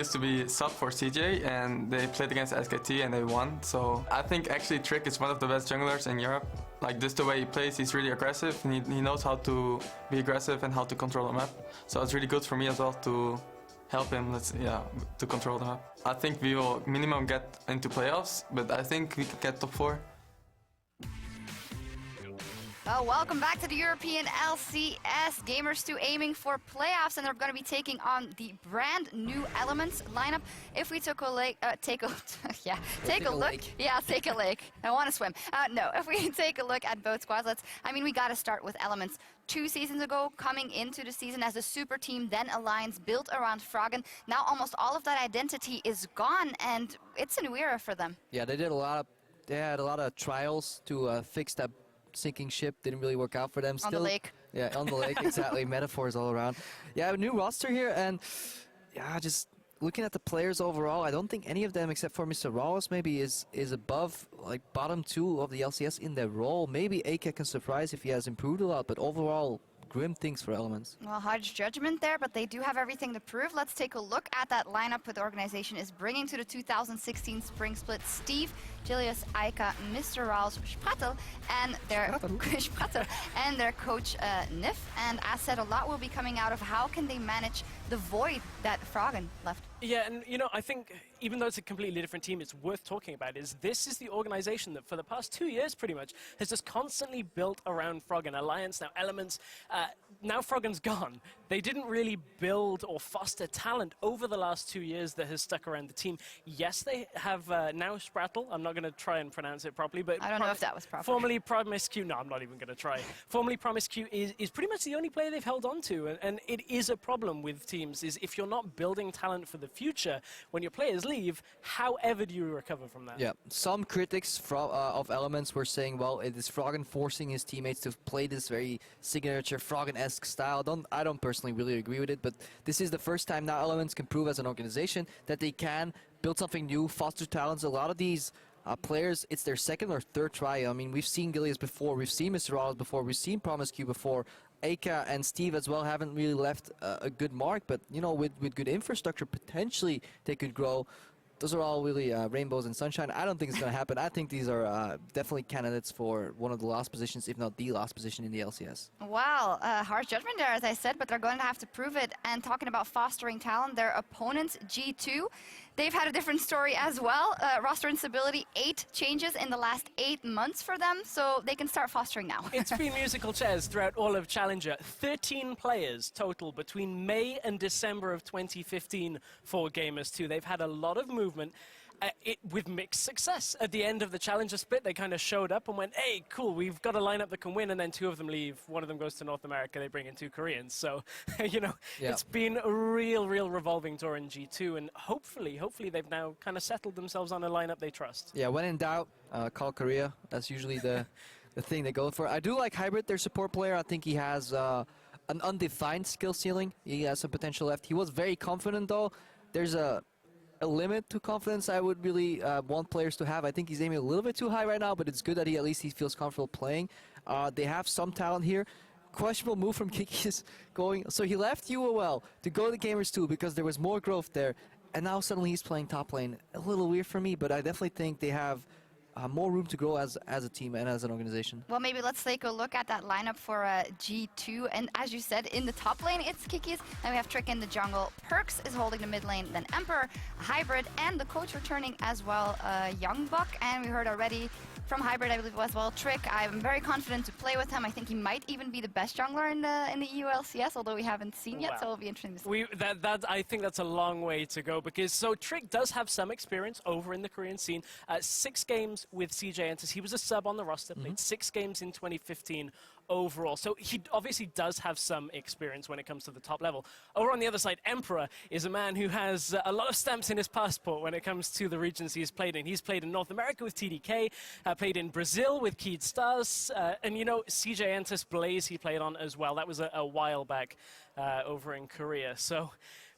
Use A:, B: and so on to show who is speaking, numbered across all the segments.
A: Used to be sub for CJ, and they played against SKT and they won. So I think actually Trick is one of the best junglers in Europe. Like just the way he plays, he's really aggressive, and he knows how to be aggressive and how to control the map. So it's really good for me as well to help him, to control the map. I think we will minimum get into playoffs, but I think we could get top 4.
B: Well, welcome back to the European LCS. Gamers2 aiming for playoffs, and they're going to be taking on the brand new Elements lineup. If we took a look, take a look. Yeah, take a look. I want to swim. No, if we take a look at both squads, we got to start with Elements. 2 seasons ago, coming into the season as a super team, then Alliance built around Froggen. Now almost all of that identity is gone, and it's a new era for them.
C: Yeah, they had a lot of trials to fix that sinking ship. Didn't really work out for them.
B: Still, on the lake.
C: Yeah, on the lake, exactly. Metaphors all around. Yeah, a new roster here, and yeah, just looking at the players overall, I don't think any of them, except for Mr. Rawls, maybe is above, like, bottom 2 of the LCS in their role. Maybe AK can surprise if he has improved a lot, but overall, grim things for Elements.
B: Well, harsh judgment there, but they do have everything to prove. Let's take a look at that lineup the organization is bringing to the 2016 Spring Split. Steve, Julius, Aika, Mr. Rawls, Spratel, and their coach Nif. And as said, a lot will be coming out of how can they manage the void that Froggen left.
D: Yeah, and you know, I think even though it's a completely different team, it's worth talking about this is the organization that for the past 2 years pretty much has just constantly built around Froggen. Alliance, now Elements, now Froggen's gone. They didn't really build or foster talent over the last 2 years that has stuck around the team. Yes, they have now Spratel. I'm not going to try and pronounce it properly, but
B: I don't know if that was proper.
D: Formerly Promiscu, no, I'm not even going to try. Formerly Promiscu is pretty much the only player they've held on to, and it is a problem with teams, is if you're not building talent for the future, when your players leave, however do you recover from that?
C: Yeah, some critics of Elements were saying, well, it is Froggen forcing his teammates to play this very signature Froggen-esque style. I don't personally really agree with it, but this is the first time now Elements can prove as an organization that they can build something new, foster talents. A lot of these players, it's their second or third try. I mean, we've seen Gilius before, we've seen Mr. Rawls before, we've seen Promiscu before. Aka and Steve as well haven't really left a good mark, but you know, with good infrastructure, potentially they could grow. Those are all really rainbows and sunshine. I don't think it's going to happen. I think these are definitely candidates for one of the last positions, if not the last position in the LCS.
B: Wow, harsh judgment there, as I said, but they're going to have to prove it. And talking about fostering talent, their opponents, G2, they've had a different story as well. Roster instability, 8 changes in the last 8 months for them, so they can start fostering now.
D: It's been musical chairs throughout all of Challenger. 13 players total between May and December of 2015 for Gamers2. They've had a lot of movement. With mixed success. At the end of the Challenger split, they kind of showed up and went, hey, cool, we've got a lineup that can win, and then 2 of them leave. One of them goes to North America, they bring in 2 Koreans. So, you know, It's been a real revolving door in G2, and hopefully they've now kind of settled themselves on a lineup they trust.
C: Yeah, when in doubt, call Korea. That's usually the thing they go for. I do like Hybrid, their support player. I think he has an undefined skill ceiling. He has some potential left. He was very confident, though. There's a limit to confidence I would really want players to have. I think he's aiming a little bit too high right now, but it's good that at least he feels comfortable playing. They have some talent here. Questionable move from Kiki is going. So he left UOL to go to Gamers2 because there was more growth there, and now suddenly he's playing top lane. A little weird for me, but I definitely think they have more room to grow as a team and as an organization.
B: Well, maybe let's take a look at that lineup for G2. And as you said, in the top lane, it's Kiki's. Then we have Trick in the jungle. Perks is holding the mid lane. Then Emperor, Hybrid, and the coach returning as well, Young Buck. And we heard already from Hybrid, I believe as well, Trick. I'm very confident to play with him. I think he might even be the best jungler in the EU LCS, although we haven't seen yet, so it'll be interesting to see.
D: I think that's a long way to go, because so Trick does have some experience over in the Korean scene. 6 games with CJ Entus. He was a sub on the roster, played 6 games in 2015 overall. So he obviously does have some experience when it comes to the top level. Over on the other side, Emperor is a man who has a lot of stamps in his passport when it comes to the regions he's played in. He's played in North America with TDK, played in Brazil with Keed Stars, and you know, CJ Entus Blaze he played on as well. That was a while back over in Korea. So,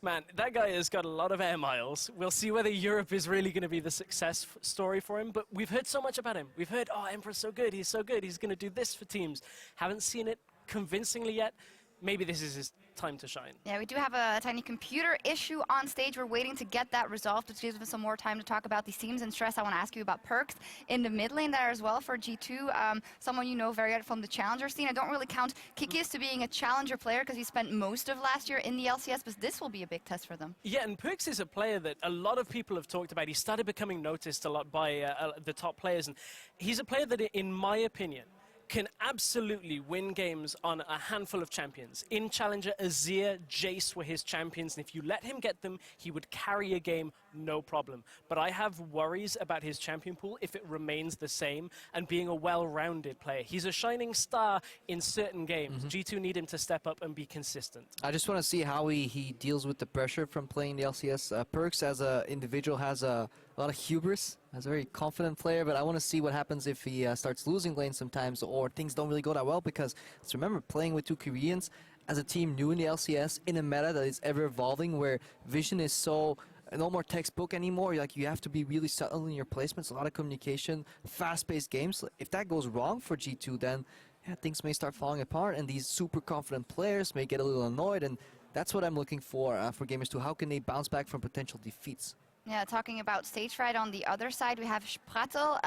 D: man, that guy has got a lot of air miles. We'll see whether Europe is really going to be the success story for him, but we've heard so much about him. We've heard, oh, Emperor's so good, he's going to do this for teams. Haven't seen it convincingly yet. maybe this is his time to shine.
B: Yeah, we do have a tiny computer issue on stage. We're waiting to get that resolved, which gives us some more time to talk about these teams. And Stress, I want to ask you about Perks in the mid lane there as well for G2. Someone you know very good from the challenger scene. I don't really count Kikis to being a challenger player because he spent most of last year in the LCS, but this will be a big test for them.
D: Yeah, and Perks is a player that a lot of people have talked about. He started becoming noticed a lot by the top players, and he's a player that, in my opinion, can absolutely win games on a handful of champions. In Challenger, Azir, Jace were his champions, and if you let him get them, he would carry a game, no problem. But I have worries about his champion pool if it remains the same and being a well-rounded player. He's a shining star in certain games. G2 need him to step up and be consistent.
C: I just want to see how he deals with the pressure from playing the LCS. Perks as an individual has a lot of hubris, as a very confident player, but I want to see what happens if he starts losing lanes sometimes or things don't really go that well, because let's remember, playing with two Koreans as a team new in the LCS in a meta that is ever evolving, where vision is so no more textbook anymore. Like, you have to be really subtle in your placements, a lot of communication, fast-paced games. If that goes wrong for G2, then yeah, things may start falling apart, and these super confident players may get a little annoyed, and that's what I'm looking for Gamers 2. How can they bounce back from potential defeats?
B: Yeah, talking about stage fright on the other side, we have Sprattel.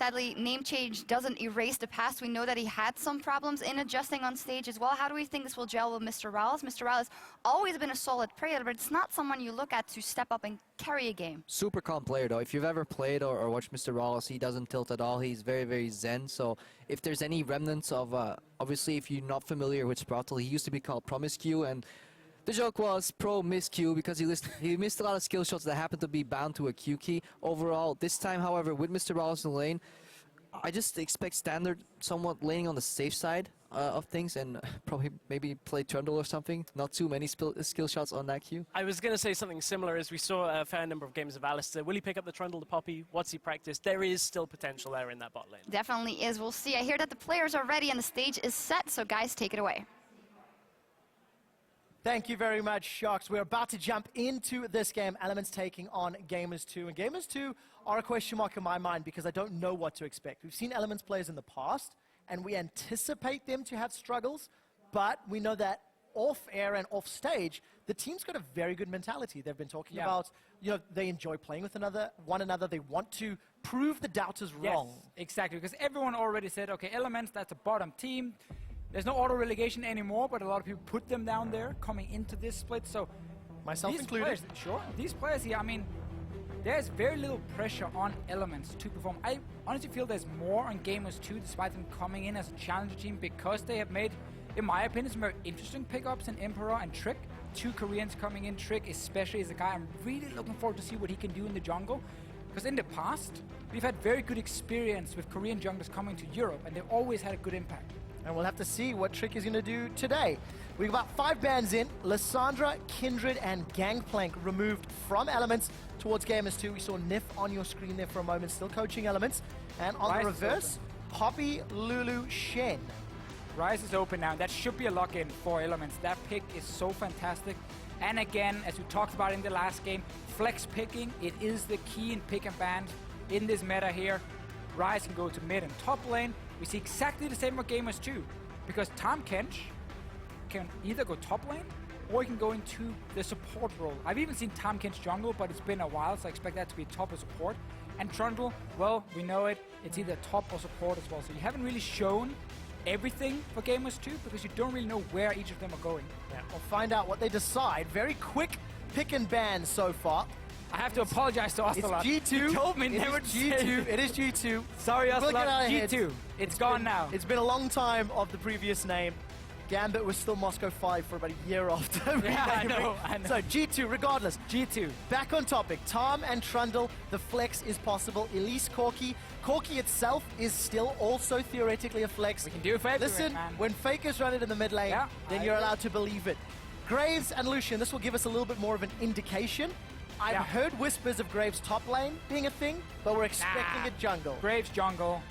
B: Sadly, name change doesn't erase the past. We know that he had some problems in adjusting on stage as well. How do we think this will gel with Mr. Rowles? Mr. Rowles has always been a solid player, but it's not someone you look at to step up and carry a game.
C: Super calm player, though. If you've ever played or watched Mr. Rowles, he doesn't tilt at all. He's very, very zen. So if there's any remnants of, obviously, if you're not familiar with Sprattel, he used to be called Promiscue, and the joke was pro-miscue because he missed a lot of skill shots that happened to be bound to a Q key. Overall, this time, however, with Mr. Rowles in the lane, I just expect Standard somewhat laying on the safe side of things and probably maybe play Trundle or something. Not too many skill shots on that Q.
D: I was going to say something similar as we saw a fair number of games of Alistair. Will he pick up the Trundle, the Poppy? What's he practiced? There is still potential there in that bot lane.
B: Definitely is. We'll see. I hear that the players are ready and the stage is set, so guys, take it away.
E: Thank you very much, Sharks. We're about to jump into this game, Elements taking on Gamers 2. And Gamers 2 are a question mark in my mind because I don't know what to expect. We've seen Elements players in the past, and we anticipate them to have struggles, but we know that off-air and off-stage, the team's got a very good mentality. They've been talking about, you know, they enjoy playing with one another. They want to prove the doubters wrong.
F: Yes, exactly, because everyone already said, okay, Elements, that's a bottom team. There's no auto-relegation anymore, but a lot of people put them down there coming into this split. So
E: Myself
F: these
E: included.
F: Players, sure. These players here, I mean, there's very little pressure on Elements to perform. I honestly feel there's more on Gamers 2, despite them coming in as a challenger team, because they have made, in my opinion, some very interesting pickups in Emperor and Trick. Two Koreans coming in. Trick especially is a guy I'm really looking forward to see what he can do in the jungle. Because in the past, we've had very good experience with Korean junglers coming to Europe, and they've always had a good impact.
E: And we'll have to see what Trick is going to do today. We've got 5 bans in. Lissandra, Kindred, and Gangplank removed from Elements towards Gamers 2. We saw Nif on your screen there for a moment, still coaching Elements. And on the reverse, Poppy, Lulu, Shen.
F: Rise is open now. That should be a lock-in for Elements. That pick is so fantastic. And again, as we talked about in the last game, flex picking, it is the key in pick and ban in this meta here. Rise can go to mid and top lane. We see exactly the same with Gamers 2, because Tom Kench can either go top lane or he can go into the support role. I've even seen Tom Kench jungle, but it's been a while, so I expect that to be top or support. And Trundle, well, we know it. It's either top or support as well. So you haven't really shown everything for Gamers 2 because you don't really know where each of them are going.
E: Yeah, we'll find out what they decide. Very quick pick and ban so far.
F: I have to apologize to Ocelot.
E: It's G2.
F: You told me never to say
E: G2. It is G2.
F: Sorry,
E: We'll get out
F: Ocelot.
E: of here.
F: G2. It's gone now.
E: It's been a long time of the previous name. Gambit was still Moscow 5 for about a year after.
F: Yeah, I know.
E: So G2, regardless.
F: G2.
E: Back on topic. Tom and Trundle, the flex is possible. Elise Corki. Corki itself is still also theoretically a flex.
F: We can do it for everyone,
E: Listen,
F: man.
E: when Fakers run it in the mid lane, then you're allowed to believe it. Graves and Lucian, this will give us a little bit more of an indication. I've heard whispers of Graves top lane being a thing, but we're expecting a jungle.
F: Graves jungle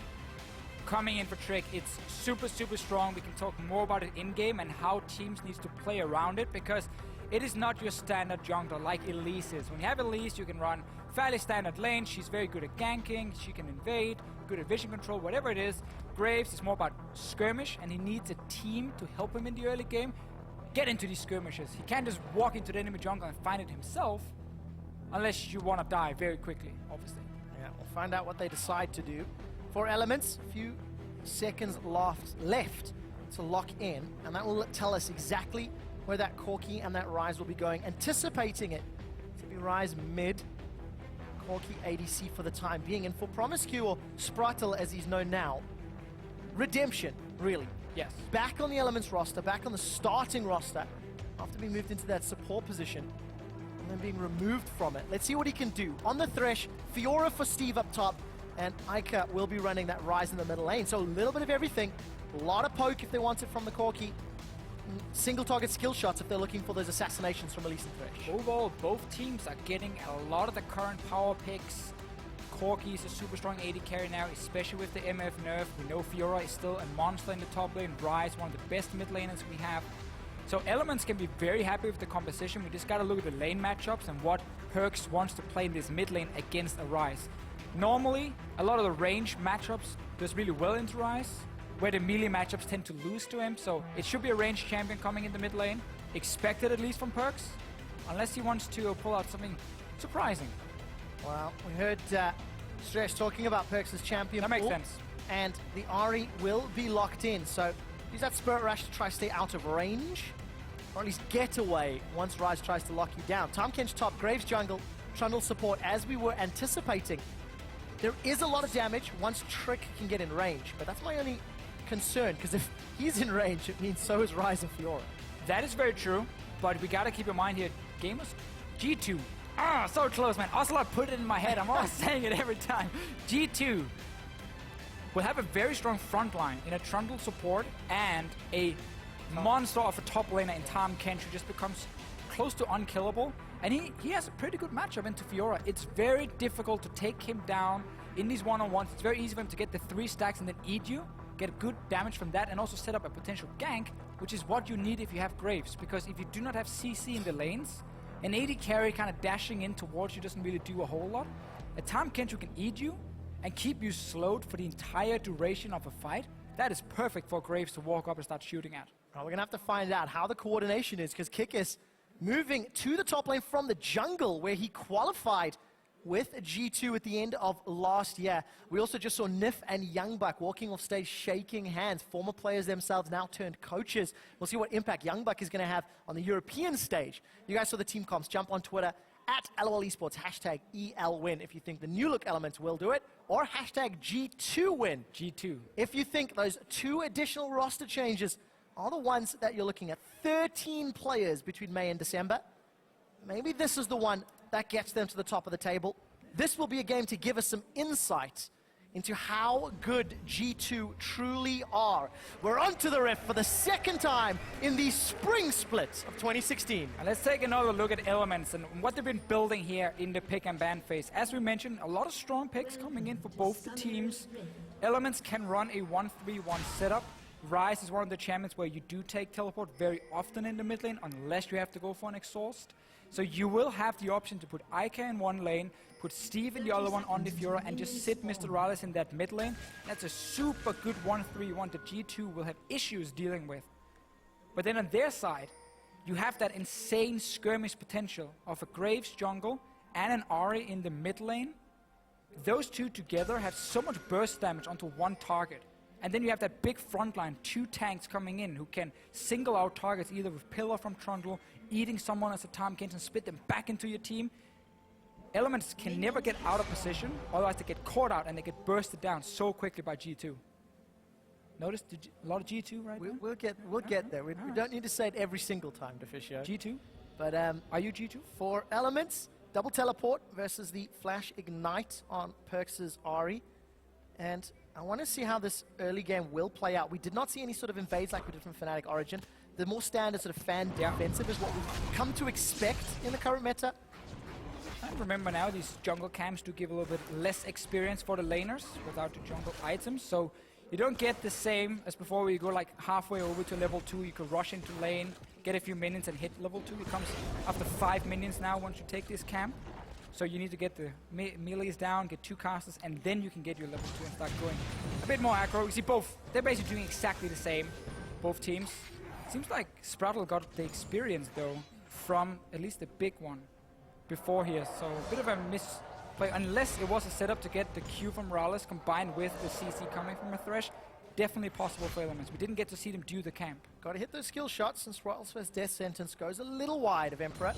F: coming in for Trick. It's super, super strong. We can talk more about it in-game and how teams need to play around it, because it is not your standard jungler like Elise is. When you have Elise, you can run fairly standard lane. She's very good at ganking. She can invade, good at vision control, whatever it is. Graves is more about skirmish, and he needs a team to help him in the early game. get into these skirmishes. He can't just walk into the enemy jungle and find it himself, unless you want to die very quickly, obviously.
E: Yeah, we'll find out what they decide to do. For Elements, a few seconds left to lock in, and that will tell us exactly where that Corki and that Ryze will be going. Anticipating it to be Ryze mid, Corki ADC for the time being, and for Promiscue, or Spratel as he's known now, redemption, really.
F: Yes.
E: Back on the Elements roster, back on the starting roster, after being moved into that support position, and then being removed from it. Let's see what he can do. On the Thresh, Fiora for Steve up top, and Ica will be running that Ryze in the middle lane. So a little bit of everything. A lot of poke if they want it from the Corki. Single target skill shots if they're looking for those assassinations from Elise and Thresh.
F: Overall, both teams are getting a lot of the current power picks. Corki is a super strong AD carry now, especially with the MF nerf. We know Fiora is still a monster in the top lane. Ryze, one of the best mid laners we have. So Elements can be very happy with the composition. We just gotta look at the lane matchups and what Perkz wants to play in this mid lane against a Ryze. Normally, a lot of the range matchups does really well into Ryze, where the melee matchups tend to lose to him. So it should be a ranged champion coming in the mid lane. Expected at least from Perkz, unless he wants to pull out something surprising.
E: Well, we heard Stresh talking about Perkz' champion
F: That makes
E: pool,
F: sense.
E: and the Ahri will be locked in. So use that Spirit Rush to try to stay out of range, or at least get away once Ryze tries to lock you down. Tahm Kench top, Graves jungle, Trundle support, as we were anticipating. There is a lot of damage once Trick can get in range, but that's my only concern, because if he's in range, it means so is Ryze and Fiora.
F: That is very true, but we gotta keep in mind here, gamers, G2. Ah, so close, man. Ocelot put it in my head. I'm always saying it every time. G2 will have a very strong front line in a Trundle support and a monster of a top laner in Tahm Kench, who just becomes close to unkillable. And he has a pretty good matchup into Fiora. It's very difficult to take him down in these one-on-ones. It's very easy for him to get the 3 stacks and then eat you, get good damage from that, and also set up a potential gank, which is what you need if you have Graves. Because if you do not have CC in the lanes, an AD carry kind of dashing in towards you doesn't really do a whole lot. A Tahm Kench who can eat you and keep you slowed for the entire duration of a fight, that is perfect for Graves to walk up and start shooting at.
E: Well, we're going to have to find out how the coordination is, because Kikis moving to the top lane from the jungle, where he qualified with G2 at the end of last year. We also just saw Nif and Youngbuck walking off stage shaking hands, former players themselves now turned coaches. We'll see what impact Youngbuck is going to have on the European stage. You guys saw the team comps. Jump on Twitter at LOL Esports, hashtag ELWin if you think the new look Elements will do it, or hashtag G2win.
F: G2.
E: If you think those 2 additional roster changes are the ones that you're looking at. 13 players between May and December. Maybe this is the one that gets them to the top of the table. This will be a game to give us some insight into how good G2 truly are. We're on to the rift for the second time in the spring split of 2016.
F: And let's take another look at Elements and what they've been building here in the pick and ban phase. As we mentioned, a lot of strong picks coming in for both the teams. Elements can run a 1-3-1 setup. Ryze is one of the champions where you do take teleport very often in the mid lane, unless you have to go for an exhaust. So you will have the option to put Ica in one lane, put Steve in the other one on the Fiora, and just sit Mr. Rales in that mid lane. That's a super good 1-3-1 that G2 will have issues dealing with. But then on their side, you have that insane skirmish potential of a Graves jungle and an Ahri in the mid lane. Those two together have so much burst damage onto one target. And then you have that big front line, 2 tanks coming in who can single out targets either with Pillar from Trundle, eating someone as a Tahm Kench and spit them back into your team. Elements can never get out of position, otherwise they get caught out and they get bursted down so quickly by G2. Notice a lot of G2 right now?
E: We'll get there. We don't need to say it every single time, Deficio.
F: G2?
E: But
F: Are you G2?
E: for Elements, double teleport versus the Flash Ignite on Perkz' Ahri. And I want to see how this early game will play out. We did not see any sort of invades like we did from Fnatic Origin. The more standard sort of fan defensive is what we've come to expect in the current meta.
F: And remember now, these jungle camps do give a little bit less experience for the laners without the jungle items. So you don't get the same as before where you go like halfway over to level 2, you can rush into lane, get a few minions and hit level 2. It comes after 5 minions now once you take this camp. So you need to get the melees down, get 2 casters, and then you can get your level 2 and start going a bit more aggro. You see both, they're basically doing exactly the same, both teams. Seems like Sprattle got the experience, though, from at least the big one before here. So a bit of a misplay, unless it was a setup to get the Q from Morales combined with the CC coming from a Thresh. Definitely possible for Elements. We didn't get to see them do the camp.
E: Got to hit those skill shots, since Rattle's Death Sentence goes a little wide of Emperor.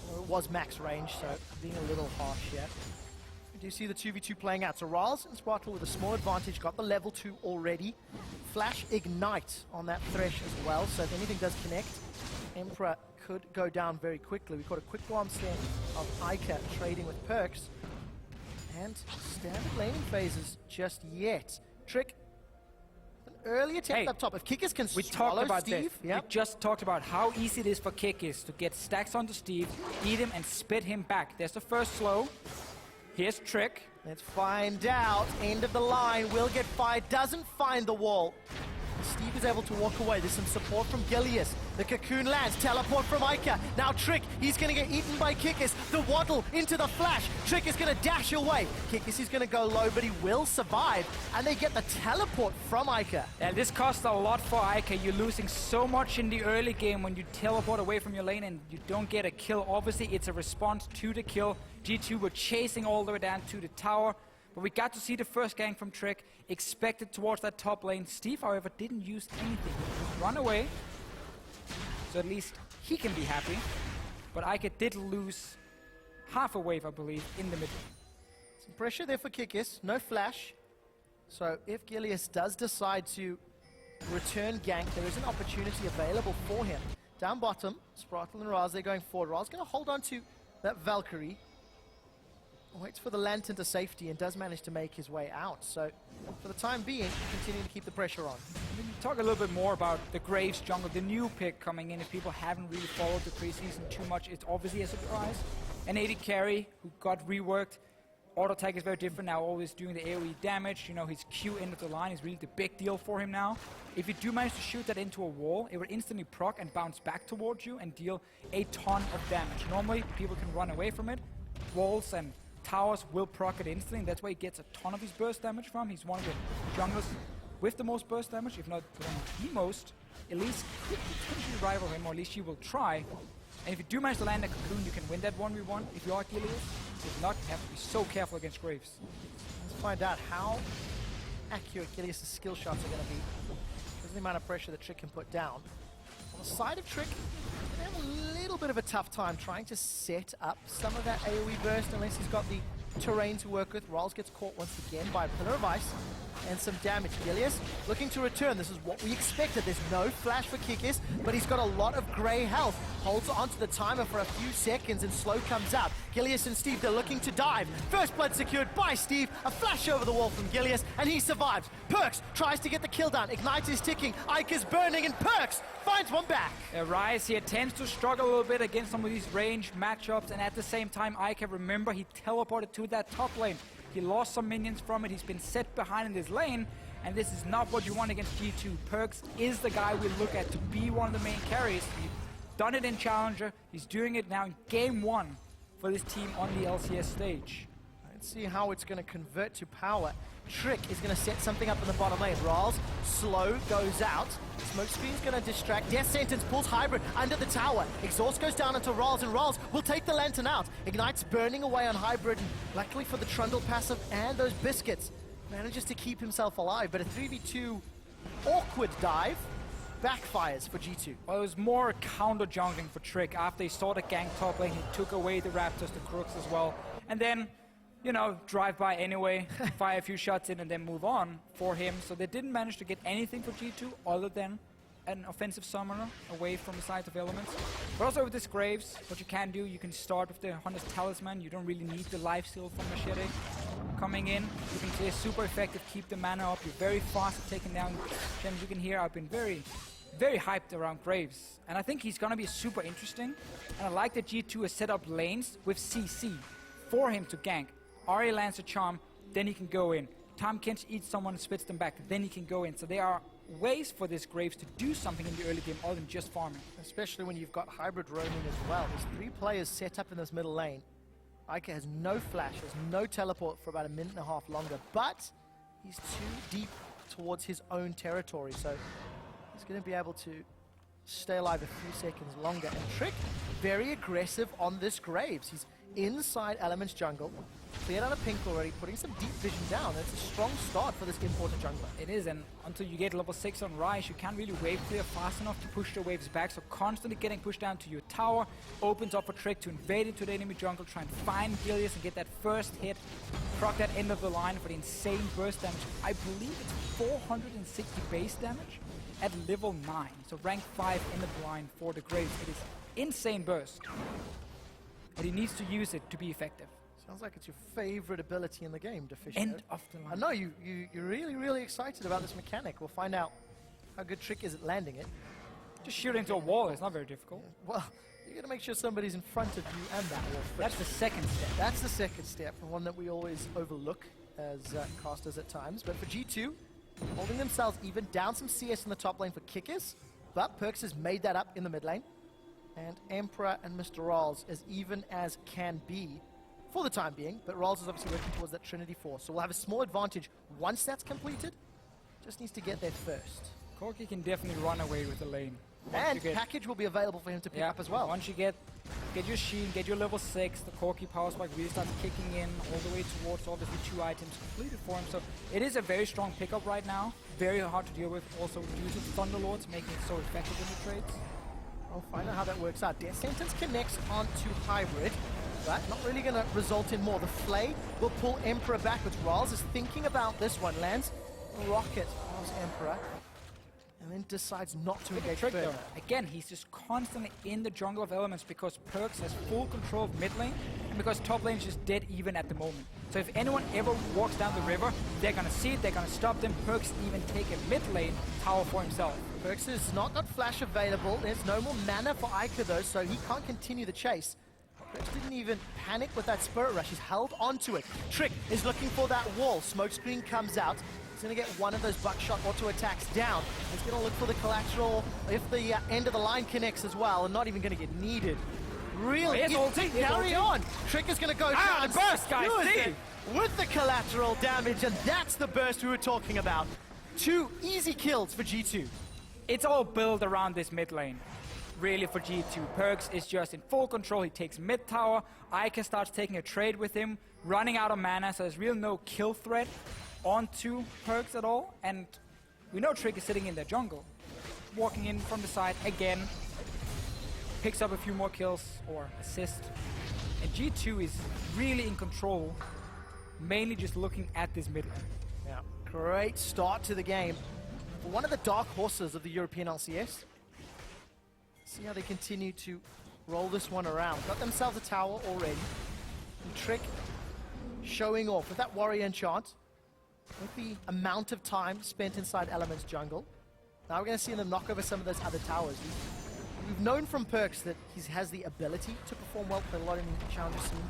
E: Well, it was max range, so being a little harsh here. We do see the 2v2 playing out. So Riles and Sprattle with a small advantage, got the level 2 already. Flash Ignite on that Thresh as well, so if anything does connect, Emperor could go down very quickly. We caught a quick glance there of Ica trading with Perks. And standard laning phases just yet. Trick, an early attempt up top. If Kickers can swallow Steve.
F: We just talked about how easy it is for Kickers to get stacks onto Steve, eat him, and spit him back. There's the first slow. Here's Trick.
E: Let's find out. End of the line. Will get fired. Doesn't find the wall. Steve is able to walk away. There's some support from Gilius. The cocoon lands. Teleport from Ica. Now Trick. He's going to get eaten by Kickers. The waddle into the flash. Trick is going to dash away. Kickers is going to go low, but he will survive. And they get the teleport from Ica.
F: And this costs a lot for Ica. You're losing so much in the early game when you teleport away from your lane and you don't get a kill. Obviously, it's a response to the kill. G2 were chasing all the way down to the tower. But we got to see the first gank from Trick, expected towards that top lane. Steve, however, didn't use anything. Just run away, so at least he can be happy. But Ica did lose half a wave, I believe, in the mid.
E: Some pressure there for Kickis, no flash. So if Gilius does decide to return gank, there is an opportunity available for him. Down bottom, Sprattle and Raz, they're going forward. Raz going to hold on to that Valkyrie. Waits for the lantern to safety and does manage to make his way out. So for the time being, continuing to keep the pressure on.
F: Talk a little bit more about the Graves jungle, the new pick coming in. If people haven't really followed the preseason too much, it's obviously a surprise. An AD carry who got reworked. Auto attack is very different now, always doing the AoE damage. You know, his Q end of the line is really the big deal for him now. If you do manage to shoot that into a wall, it will instantly proc and bounce back towards you and deal a ton of damage. Normally, people can run away from it. Walls and towers will proc it instantly, and that's where he gets a ton of his burst damage from. He's one of the junglers with the most burst damage, if not the most. At least could potentially rival him, or at least you will try. And if you do manage to land a cocoon, you can win that 1v1 if you are Gilius. If not, you have to be so careful against Graves.
E: Let's find out how accurate Gilius' skill shots are going to be. There's the amount of pressure that Trick can put down. On the side of Trick, they have a little bit of a tough time trying to set up some of that AoE burst unless he's got the terrain to work with. Rolls gets caught once again by a Pillar of Ice and some damage. Gilius looking to return. This is what we expected. There's no flash for Kickis, but he's got a lot of grey health. Holds onto the timer for a few seconds and slow comes out. Gilius and Steve, they're looking to dive. First blood secured by Steve. A flash over the wall from Gilius, and he survives. Perks tries to get the kill down. Ignite is ticking. Ike is burning, and Perks finds one back.
F: Rise here tends to struggle a little bit against some of these range matchups, and at the same time, Ike, remember, he teleported to that top lane. He lost some minions from it. He's been set behind in this lane, and this is not what you want against G2. Perks is the guy we look at to be one of the main carries. He's done it in Challenger. He's doing it now in Game 1 for this team on the LCS stage.
E: Let's see how it's going to convert to power. Trick is going to set something up in the bottom lane. Rawls, slow, goes out. Smoke screen's going to distract. Death Sentence pulls Hybrid under the tower. Exhaust goes down into Rawls, and Rawls will take the lantern out. Ignite's burning away on Hybrid, and luckily for the Trundle passive and those biscuits, manages to keep himself alive. But a 3v2 awkward dive backfires for G2.
F: Well, it was more counter jungling for Trick. After he saw the gank top lane, he took away the Raptors, the Crooks as well. And then, you know, drive by anyway, fire a few shots in and then move on for him. So they didn't manage to get anything for G2 other than an offensive summoner away from the side of Elements. But also with this Graves, what you can do, you can start with the Hunter's Talisman. You don't really need the lifesteal from Machete coming in. You can play super effective, keep the mana up. You're very fast at taking down gems. You can hear I've been very hyped around Graves. And I think he's going to be super interesting. And I like that G2 has set up lanes with CC for him to gank. Ari lands a charm, then he can go in. Tom Kench eats someone and spits them back, then he can go in. So there are ways for this Graves to do something in the early game other than just farming.
E: Especially when you've got Hybrid roaming as well. There's 3 players set up in this middle lane. Ica has no flash, has no teleport for about a minute and a half longer, but he's too deep towards his own territory, so he's going to be able to stay alive a few seconds longer. And Trick, very aggressive on this Graves. He's inside Element's jungle. Cleared out a pink already, putting some deep vision down. It's a strong start for this imported jungler.
F: It is, and until you get level 6 on Ryze, you can't really wave clear fast enough to push the waves back, so constantly getting pushed down to your tower opens up a Trick to invade into the enemy jungle, try and find Gilius and get that first hit, proc that end of the line for the insane burst damage. I believe it's 460 base damage at level 9, so rank 5 in the blind for the Graves. It is insane burst, but he needs to use it to be effective.
E: Sounds like it's your favorite ability in the game, Deficio.
F: End of the line.
E: I know you're really, really excited about this mechanic. We'll find out how good Trick is at landing it.
F: Just shoot into a wall is not very difficult.
E: Well, you got to make sure somebody's in front of you and that wall.
F: That's the second step.
E: That's the second step, and one that we always overlook as casters at times. But for G2, holding themselves even, down some CS in the top lane for Kickers, but Perks has made that up in the mid lane. And Emperor and Mr. Rawls as even as can be for the time being, but Rawls is obviously working towards that Trinity Force, so we'll have a small advantage once that's completed. Just needs to get there first.
F: Corki can definitely run away with the lane.
E: And package will be available for him to pick up as well.
F: Once you get your Sheen, get your level 6, the Corki power spike really starts kicking in all the way towards obviously 2 items completed for him. So it is a very strong pickup right now. Very hard to deal with, also due to the Thunderlords making it so effective in the trades.
E: We'll find out how that works out. Death Sentence connects onto Hybrid, but not really going to result in more. The Flay will pull Emperor backwards. Rawls is thinking about this one. Lands Rocket on Emperor, and then decides not to engage
F: Trick
E: further.
F: though. Again, he's just constantly in the jungle of elements because Perks has full control of mid lane, and because top lane is just dead even at the moment. So if anyone ever walks down the river, they're gonna see it, they're gonna stop them. Perks even take a mid lane tower for himself.
E: Perks has not got flash available. There's no more mana for Ica though, so he can't continue the chase. Perks didn't even panic with that Spirit Rush. He's held onto it. Trick is looking for that wall. Smokescreen comes out. He's going to get one of those buckshot auto attacks down. He's going to look for the collateral if the end of the line connects as well, and not even going to get needed. Real carry on. Trick is going to go down.
F: The burst, guys, see?
E: With the collateral damage, and that's the burst we were talking about. 2 easy kills for G2.
F: It's all built around this mid lane. Really for G2. Perks is just in full control. He takes mid tower. Ica starts taking a trade with him, running out of mana, so there's real no kill threat onto Perks at all. And we know Trick is sitting in their jungle. Walking in from the side again. Picks up a few more kills or assist. And G2 is really in control, mainly just looking at this mid lane.
E: Yeah, great start to the game. One of the dark horses of the European LCS. See how they continue to roll this one around. Got themselves a tower already. And Trick showing off with that warrior enchant. With the amount of time spent inside Element's jungle. Now we're going to see them knock over some of those other towers. We've known from Perks that he has the ability to perform well, played a lot in the challenger scene.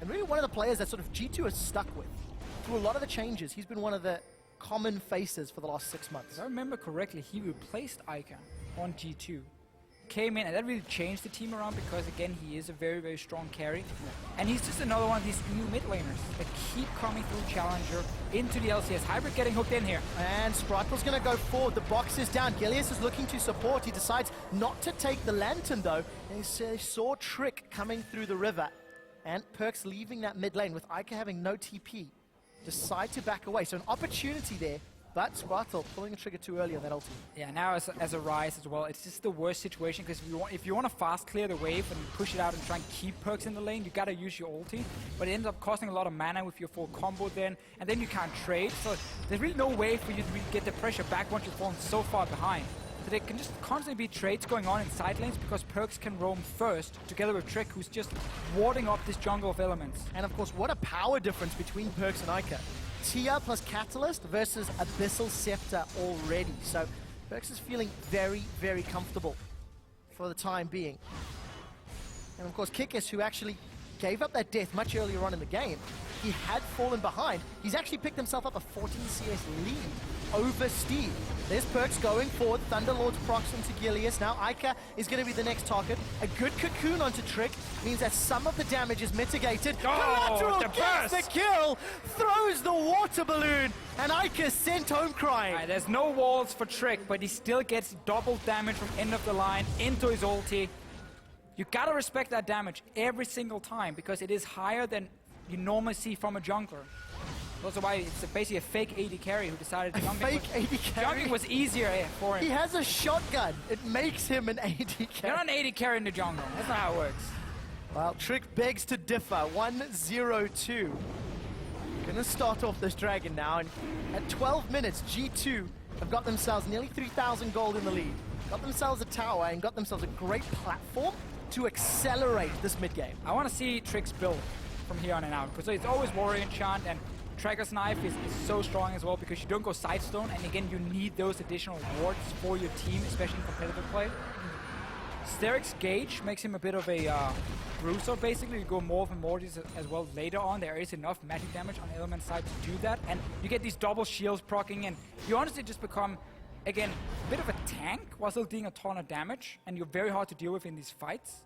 E: And really one of the players that sort of G2 is stuck with. Through a lot of the changes, he's been one of the common faces for the last 6 months.
F: If I remember correctly, he replaced Ica on G2. Came in, and that really changed the team around because, again, he is a very, very strong carry. And he's just another one of these new mid laners that keep coming through Challenger into the LCS. Hybrid getting hooked in here.
E: And Sprite's going to go forward. The box is down. Gilius is looking to support. He decides not to take the Lantern, though. And he saw Trick coming through the river. And Perks leaving that mid lane with Ica having no TP. Decide to back away. So an opportunity there. But Spartel pulling the trigger too early on that ulti.
F: Yeah, now as a Ryze as well, it's just the worst situation because if you want to fast clear the wave and push it out and try and keep Perks in the lane, you gotta use your ulti. But it ends up costing a lot of mana with your full combo then, and then you can't trade. So there's really no way for you to really get the pressure back once you've fallen so far behind. So there can just constantly be trades going on in side lanes because Perks can roam first together with Trick, who's just warding off this jungle of elements.
E: And of course, what a power difference between Perks and Ica. Tia plus Catalyst versus Abyssal Scepter already. So Perks is feeling very, very comfortable for the time being. And of course, Kikis, who actually gave up that death much earlier on in the game. He had fallen behind. He's actually picked himself up a 14 CS lead over Steve. There's Perks going forward. Thunderlord's procs into Gilius. Now Ica is going to be the next target. A good cocoon onto Trick means that some of the damage is mitigated. Collateral gets the kill, throws the water balloon, and Ica sent home crying.
F: Right, there's no walls for Trick, but he still gets double damage from end of the line into his ulti. You gotta respect that damage every single time because it is higher than you normally see from a jungler. Also why it's basically a fake AD carry who decided
E: fake AD carry?
F: Junking was easier for him.
E: He has a shotgun. It makes him an AD carry.
F: You're not an AD carry in the jungle. That's not how it works.
E: Well, Trick begs to differ. 1-0-2. Gonna start off this dragon now, and at 12 minutes, G2 have got themselves nearly 3,000 gold in the lead. Got themselves a tower and got themselves a great platform to accelerate this mid-game.
F: I want to see Trick's build from here on and out, because it's always Warrior Enchant, and Tracker's Knife is so strong as well, because you don't go Sidestone, and again, you need those additional wards for your team, especially in competitive play. Steric's Gauge makes him a bit of a bruiser, basically. You go more and more as well later on. There is enough magic damage on Element side to do that, and you get these double shields proccing, and you honestly just become, again, a bit of a tank while still doing a ton of damage, and you're very hard to deal with in these fights.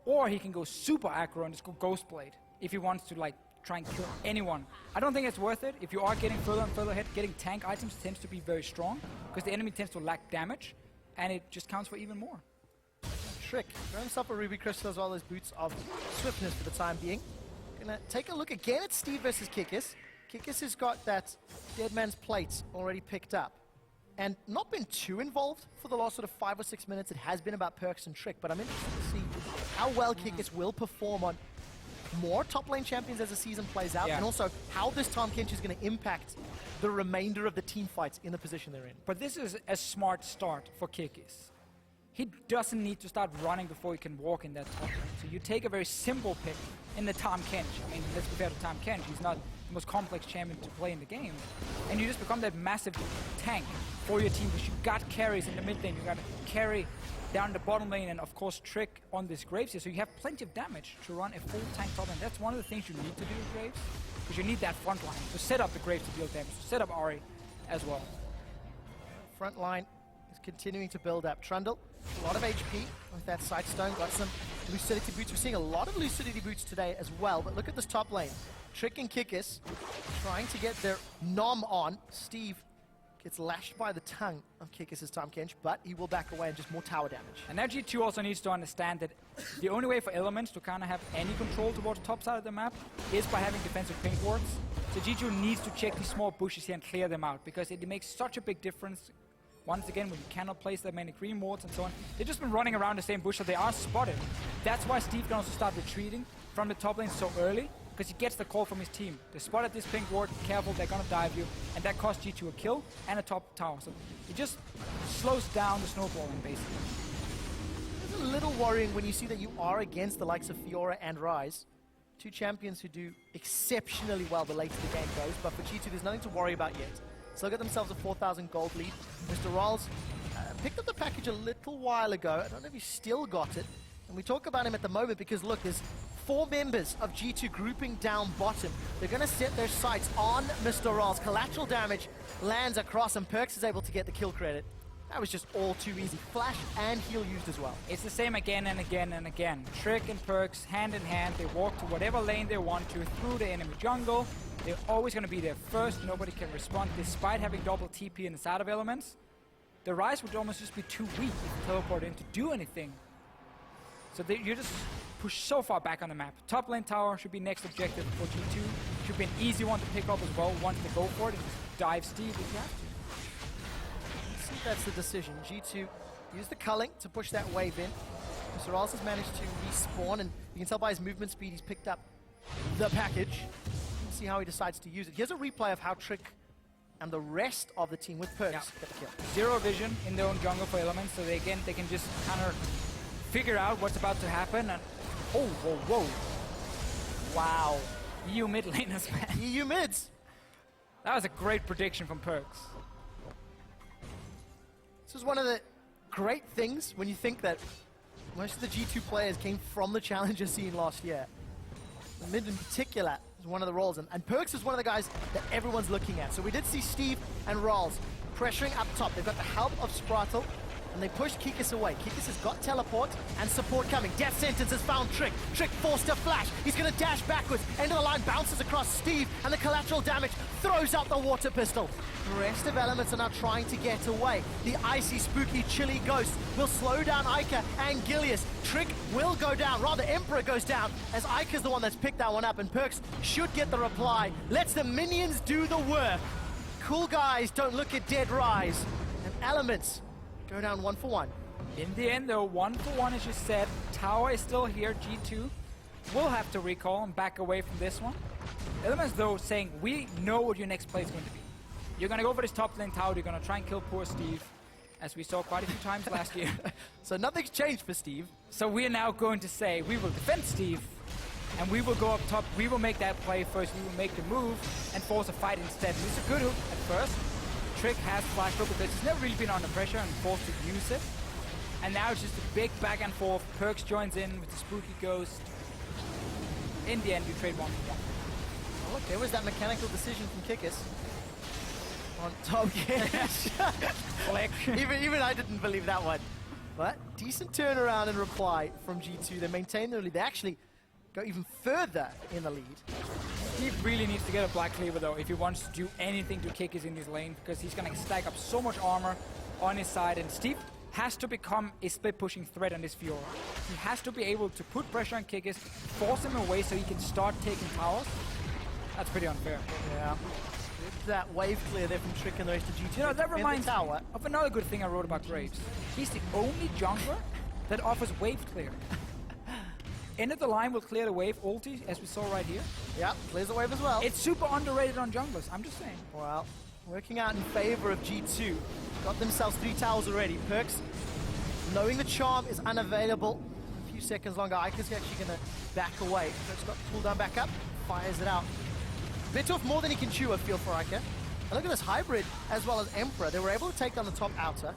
F: Or he can go super aggro and just go Ghostblade if he wants to like try and kill anyone. I don't think it's worth it. If you are getting further and further ahead, getting tank items tends to be very strong because the enemy tends to lack damage, and it just counts for even more.
E: Trick got himself a Ruby Crystal as well as Boots of Swiftness for the time being. Gonna take a look again at Steve versus Kikis. Kikis has got that Dead Man's Plate already picked up and not been too involved for the last sort of 5 or 6 minutes. It has been about Perks and Trick, but I'm interested to see how well Kikis will perform on more top lane champions as the season plays out, and also how this Tahm Kench is going to impact the remainder of the team fights in the position they're in.
F: But this is a smart start for Kikis. He doesn't need to start running before he can walk in that top lane. So you take a very simple pick in the Tahm Kench. I mean, let's compare to Tahm Kench. He's not the most complex champion to play in the game. And you just become that massive tank for your team because you got carries in the mid lane. You got to carry down the bottom lane, and of course Trick on this Graves here. So you have plenty of damage to run a full tank top lane. That's one of the things you need to do with Graves, because you need that front line to set up the Graves to deal damage, to set up Ahri as well.
E: Front line is continuing to build up. Trundle, a lot of HP with that Sidestone, got some Lucidity Boots. We're seeing a lot of Lucidity Boots today as well, but look at this top lane. Trick and Kikis trying to get their nom on. Steve gets lashed by the tongue of Kikis' Tahm Kench, but he will back away and just more tower damage.
F: And now G2 also needs to understand that the only way for Elements to kind of have any control towards the top side of the map is by having defensive pink wards. So G2 needs to check these small bushes here and clear them out, because it makes such a big difference. Once again, when you cannot place that many green wards and so on, they've just been running around the same bush, so they are spotted. That's why Steve can also start retreating from the top lane so early, because he gets the call from his team. They spotted this pink ward, careful, they're gonna dive you, and that costs G2 a kill and a top tower. So it just slows down the snowballing, basically.
E: It's a little worrying when you see that you are against the likes of Fiora and Ryze, two champions who do exceptionally well the later the game goes, but for G2 there's nothing to worry about yet. Still got themselves a 4,000 gold lead. Mr. Rawls picked up the package a little while ago. I don't know if he's still got it. And we talk about him at the moment because, look, there's 4 members of G2 grouping down bottom. They're going to set their sights on Mr. Rawls. Collateral damage lands across, and Perks is able to get the kill credit. That was just all too easy. Flash and heal used as well.
F: It's the same again and again and again. Trick and Perks, hand in hand, they walk to whatever lane they want to through the enemy jungle. They're always going to be there first. Nobody can respond despite having double TP in the side of Elements. The Ryze would almost just be too weak if you teleport in to do anything. So you just push so far back on the map. Top lane tower should be next objective for G2. Should be an easy one to pick up as well once they go for it and just dive Steve if you have to.
E: Let's see if that's the decision. G2 use the culling to push that wave in. Mr. Rawls has managed to respawn, and you can tell by his movement speed he's picked up the package. Let's see how he decides to use it. Here's a replay of how Trick and the rest of the team with Perks get the kill.
F: Zero vision in their own jungle for Elements, so they can just kind of figure out what's about to happen. And oh, whoa. Wow. EU mid laners, man.
E: EU mids.
F: That was a great prediction from Perks.
E: This is one of the great things when you think that most of the G2 players came from the Challenger scene last year. Mid in particular is one of the roles, and Perks is one of the guys that everyone's looking at. So we did see Steve and Rolls pressuring up top. They've got the help of Spratel, and they pushed Kikis away. Kikis has got teleport and support coming. Death Sentence has found Trick. Trick forced to flash. He's going to dash backwards. End of the line bounces across Steve, and the collateral damage throws out the water pistol. The rest of Elements are now trying to get away. The icy, spooky, chilly ghost will slow down Ica and Gilius. Trick will go down. Rather, Emperor goes down, as Ica's the one that's picked that one up, and Perks should get the reply. Lets the minions do the work. Cool guys don't look at dead rise. And Elements go down 1 for 1.
F: In the end, though, 1 for 1, as you said. Tower is still here. G2 will have to recall and back away from this one. Elements, though, saying, we know what your next play is going to be. You're going to go for this top lane tower. You're going to try and kill poor Steve, as we saw quite a few times last year.
E: So nothing's changed for Steve.
F: So we are now going to say, we will defend Steve, and we will go up top. We will make that play first. We will make the move and force a fight instead. It's a good hook at first. Trick has flash hook because he's never really been under pressure and forced to use it. And now it's just a big back and forth. Perks joins in with the spooky ghost. In the end, you trade 1 for 1.
E: Oh, look, there was that mechanical decision from Kikis. On top, yes. even I didn't believe that one. But decent turnaround and reply from G2. They maintain their lead. They actually go even further in the lead.
F: Steve really needs to get a Black Cleaver, though, if he wants to do anything to Kikis in this lane, because he's going to stack up so much armor on his side, and Steve has to become a split-pushing threat on this Fiora. He has to be able to put pressure on Kikis, force him away so he can start taking towers. That's pretty unfair.
E: Yeah. That wave clear there from Trick and the rest of G2.
F: You know, that reminds me of another good thing I wrote about Graves. He's the only jungler that offers wave clear. End of the line will clear the wave ulti, as we saw right here.
E: Yeah, clears the wave as well.
F: It's super underrated on junglers, I'm just saying.
E: Well, working out in favor of G2. Got themselves 3 towers already. Perks, knowing the charm is unavailable. A few seconds longer, Ica's actually going to back away. Perks got the cooldown back up, fires it out. Bit off more than he can chew, I feel, for Ica. And look at this hybrid as well as Emperor. They were able to take down the top outer,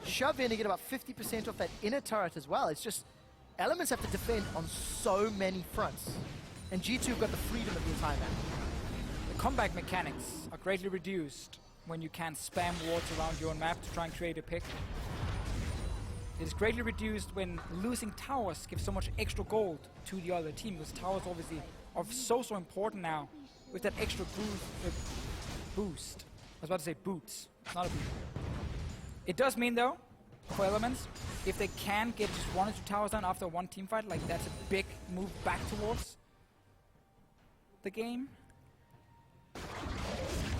E: shove in to get about 50% off that inner turret as well. It's just Elements have to defend on so many fronts. And G2 have got the freedom of the entire map.
F: The comeback mechanics are greatly reduced when you can spam wards around your own map to try and create a pick. It is greatly reduced when losing towers gives so much extra gold to the other team, because towers obviously are so important now with that extra boost. I was about to say boots, not a boot. It does mean, though, for Elements, if they can get just 1 or 2 towers down after one team fight, like that's a big move back towards the game.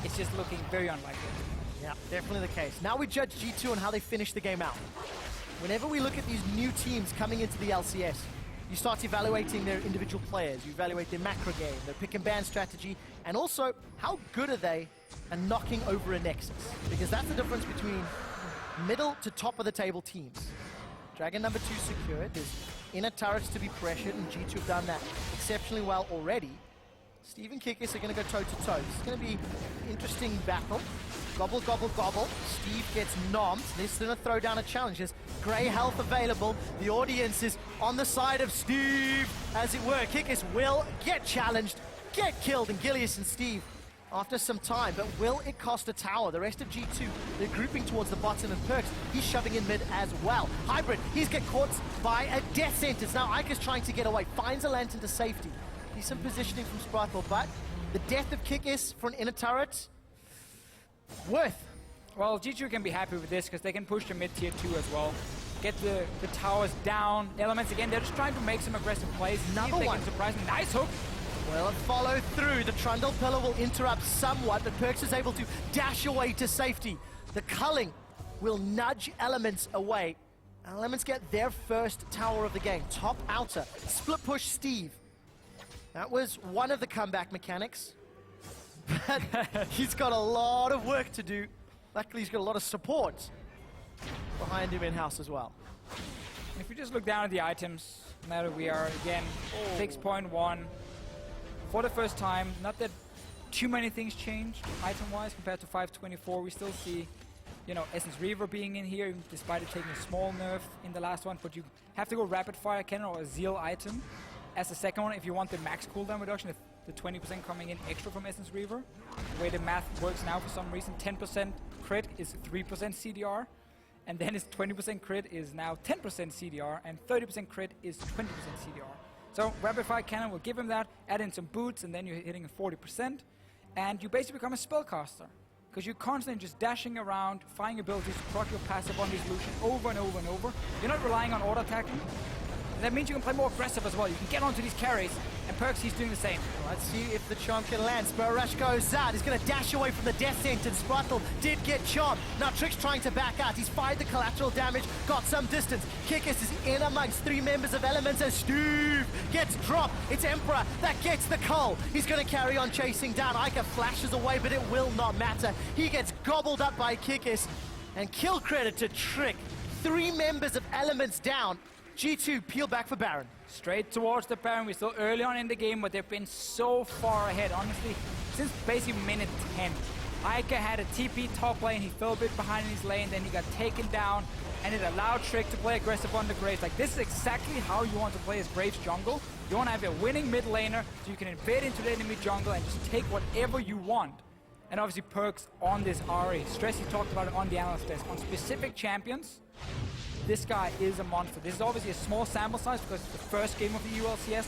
F: It's just looking very unlikely.
E: Yeah, definitely the case. Now we judge G2 on how they finish the game out. Whenever we look at these new teams coming into the LCS, you start evaluating their individual players, you evaluate their macro game, their pick and ban strategy, and also how good are they at knocking over a Nexus? Because that's the difference between middle to top of the table teams. Dragon number 2 secured, there's inner turrets to be pressured, and G2 have done that exceptionally well already. Steve and Kikis are going to go toe-to-toe. This is going to be an interesting battle. Gobble, gobble, gobble. Steve gets nommed. This is going to throw down a challenge. There's grey health available. The audience is on the side of Steve, as it were. Kikis will get challenged, get killed, and Gilius and Steve after some time. But will it cost a tower? The rest of G2, they're grouping towards the bottom, and Perks, he's shoving in mid as well. Hybrid, he's get caught by a death sentence. Now Ica's trying to get away, finds a lantern to safety. Decent positioning from Spratel, but the death of Kikis for an inner turret, worth.
F: Well, G2 can be happy with this, because they can push the mid tier 2 as well. Get the towers down. Elements again, they're just trying to make some aggressive plays.
E: Another one.
F: Surprising. Nice hook.
E: Will it follow through? The Trundle Pillar will interrupt somewhat, but Perks is able to dash away to safety. The culling will nudge Elements away. Elements get their first tower of the game. Top outer. Split push Steve. That was one of the comeback mechanics. But he's got a lot of work to do. Luckily, he's got a lot of support behind him in-house as well.
F: If we just look down at the items, now that we are, again, 6.1. For the first time, not that too many things changed item-wise compared to 5.24. We still see, you know, Essence Reaver being in here, despite it taking a small nerf in the last one. But you have to go rapid fire cannon or a Zeal item as the second one if you want the max cooldown reduction, the 20% coming in extra from Essence Reaver. The way the math works now for some reason, 10% crit is 3% CDR, and then it's 20% crit is now 10% CDR, and 30% crit is 20% CDR. So Rapid Fire Cannon will give him that, add in some boots, and then you're hitting 40%, and you basically become a spellcaster. Because you're constantly just dashing around, firing abilities to proc your passive on this Lucian over and over and over. You're not relying on auto-attacking. That means you can play more aggressive as well. You can get onto these carries, and Perks, he's doing the same.
E: Let's see if the Chomp can land. Spur Rush goes out. He's going to dash away from the death sentence. Sprattle did get Chomp. Now Trick's trying to back out. He's fired the collateral damage, got some distance. Kikis is in amongst 3 members of Elements as Steve gets dropped. It's Emperor that gets the cull. He's going to carry on chasing down. Ica flashes away, but it will not matter. He gets gobbled up by Kikis. And kill credit to Trick. 3 members of Elements down. G2 peel back for Baron.
F: Straight towards the Baron. We're still early on in the game, but they've been so far ahead, honestly, since basically minute 10. Ica had a TP top lane, he fell a bit behind in his lane, then he got taken down, and it allowed Trick to play aggressive on the Graves. Like, this is exactly how you want to play as Graves jungle. You want to have a winning mid laner, so you can invade into the enemy jungle and just take whatever you want. And obviously Perks on this Ahri. Stressy talked about it on the analyst desk. On specific champions, this guy is a monster. This is obviously a small sample size because it's the first game of the LCS,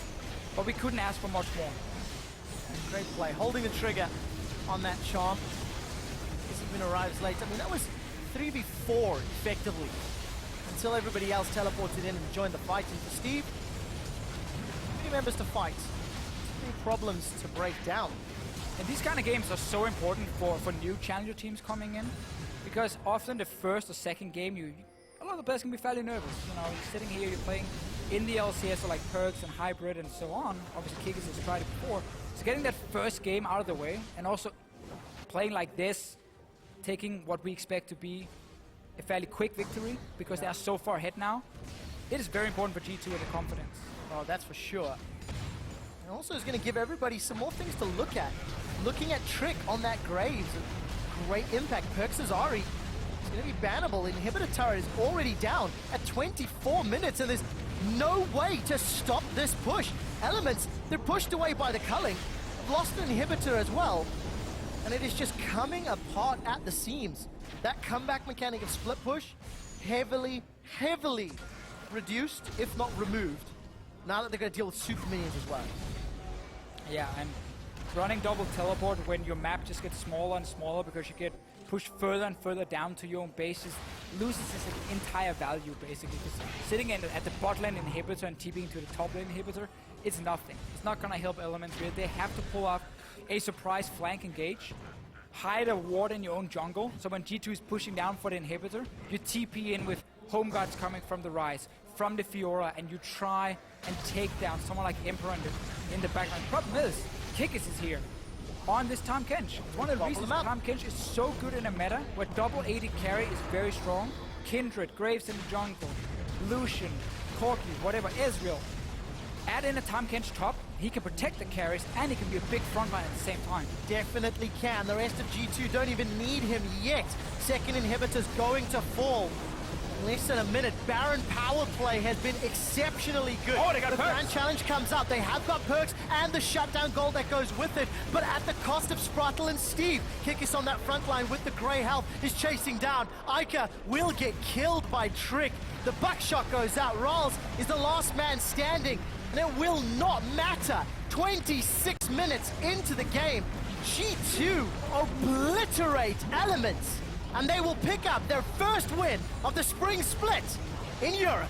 F: but we couldn't ask for much more.
E: Great play, holding the trigger on that Chomp. This even arrives late. I mean, that was 3v4 effectively until everybody else teleported in and joined the fight. And for Steve, 3 members to fight, 3 problems to break down.
F: And these kind of games are so important for new challenger teams coming in, because often the first or second game, a lot of the players can be fairly nervous. You know, you're sitting here, you're playing in the LCS, so like Perks and Hybrid and so on. Obviously, Kikis has tried it before. So getting that first game out of the way, and also playing like this, taking what we expect to be a fairly quick victory, because they are so far ahead now, it is very important for G2 with the confidence.
E: Oh, that's for sure. And also is going to give everybody some more things to look at. Looking at Trick on that Graves, great impact. Perks' Ahri is going to be bannable. Inhibitor turret is already down at 24 minutes, and there's no way to stop this push. Elements, they're pushed away by the culling. Lost an inhibitor as well, and it is just coming apart at the seams. That comeback mechanic of split push, heavily reduced, if not removed, now that they're going to deal with super minions as well.
F: Yeah, and running double teleport when your map just gets smaller and smaller because you get pushed further and further down to your own base just loses its entire value, basically. Just sitting at the bot lane inhibitor and TPing to the top lane inhibitor, it's nothing. It's not going to help Elements really. They have to pull off a surprise flank engage, hide a ward in your own jungle, so when G2 is pushing down for the inhibitor, you TP in with home guards coming from the Rise, from the Fiora, and you try and take down someone like Emperor in the background. The problem is, Kikis is here on this Tahm Kench. It's one of the reasons Tahm Kench is so good in a meta where double 80 carry is very strong. Kindred, Graves in the jungle, Lucian, Corki, whatever, Ezreal. Add in a Tahm Kench top, he can protect the carries and he can be a big frontline at the same time.
E: Definitely can. The rest of G2 don't even need him yet. Second inhibitor's going to fall. Less than a minute. Baron power play has been exceptionally good.
F: Oh, they got
E: the
F: Perks.
E: Grand Challenge comes out. They have got Perks and the shutdown gold that goes with it, but at the cost of Sprattle and Steve. Kikis on that front line with the grey health is chasing down. Ica will get killed by Trick. The buckshot goes out. Rawls is the last man standing, and it will not matter. 26 minutes into the game, G2 obliterate Elements, and they will pick up their first win of the spring split in Europe.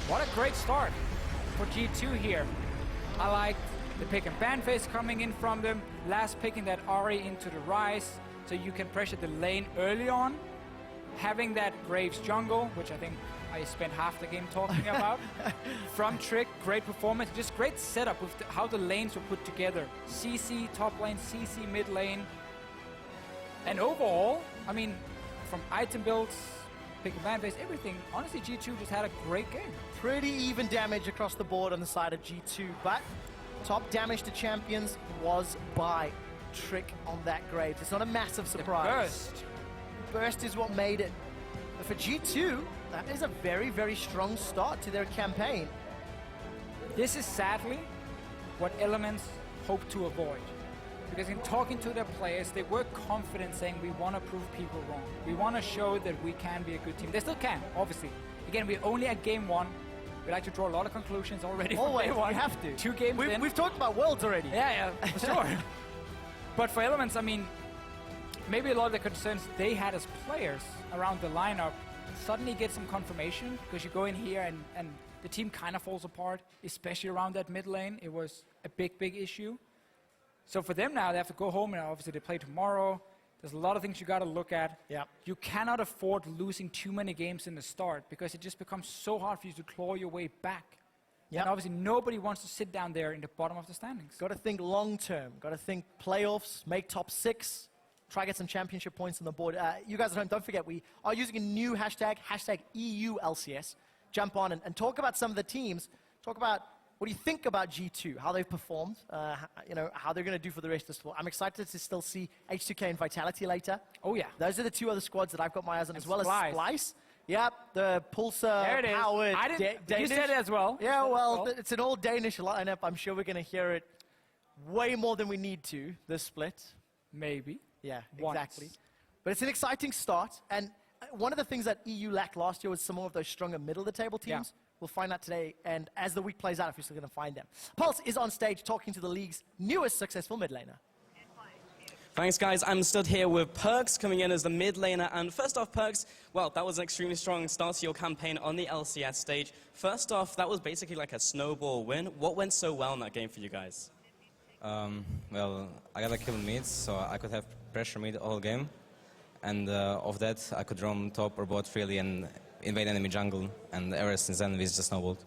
F: What a great start for G2 here. I like the pick and ban phase coming in from them, last picking that Ahri into the Rise, so you can pressure the lane early on. Having that Graves jungle, which I think I spent half the game talking about. From Trick, great performance, just great setup with how the lanes were put together. CC top lane, CC mid lane. And overall, I mean, from item builds, pick and ban phase, everything, honestly G2 just had a great game.
E: Pretty even damage across the board on the side of G2, but top damage to champions was by Trick on that Graves. It's not a massive surprise.
F: The burst.
E: Burst is what made it. But for G2, that is a very, very strong start to their campaign.
F: This is sadly what Elements hope to avoid. Because in talking to their players, they were confident saying we want to prove people wrong. We want to show that we can be a good team. They still can, obviously. Again, we're only at game 1. We like to draw a lot of conclusions already from day 1.
E: We have to.
F: 2 games in.
E: We've talked about Worlds already.
F: Yeah, for sure. But for Elements, I mean, maybe a lot of the concerns they had as players around the lineup suddenly get some confirmation, because you go in here and the team kind of falls apart, especially around that mid lane. It was a big, big issue. So for them now, they have to go home, and obviously they play tomorrow. There's a lot of things you got to look at.
E: Yeah.
F: You cannot afford losing too many games in the start, because it just becomes so hard for you to claw your way back.
E: Yeah.
F: And obviously nobody wants to sit down there in the bottom of the standings.
E: Got to think long term. Got to think playoffs, make top 6, try to get some championship points on the board. You guys at home, don't forget, we are using a new hashtag EULCS. Jump on and talk about some of the teams. Talk about what do you think about G2, how they've performed, how they're going to do for the rest of the squad. I'm excited to still see H2K and Vitality later.
F: Oh, yeah.
E: Those are the 2 other squads that I've got my eyes on,
F: And
E: as well
F: Splyce.
E: as Splyce. Yep, the Pulsar
F: There it is.
E: powered
F: I didn't,
E: Danish.
F: you said it as well.
E: Yeah, well, it's an all Danish lineup. I'm sure we're going to hear it way more than we need to, this split.
F: Maybe.
E: Yeah,
F: Once.
E: exactly. But it's an exciting start. And one of the things that EU lacked last year was some more of those stronger middle-of-the-table teams.
F: Yeah.
E: We'll find out today, and as the week plays out, if we're still going to find them. Pulse is on stage talking to the league's newest successful mid laner.
G: Thanks, guys. I'm stood here with Perks coming in as the mid laner. And first off, Perks, well, that was an extremely strong start to your campaign on the LCS stage. First off, that was basically like a snowball win. What went so well in that game for you guys?
H: Well, I got a kill mid, so I could have pressure mid all game. And of that, I could roam top or bot freely and invade enemy jungle. And ever since then, we just snowballed.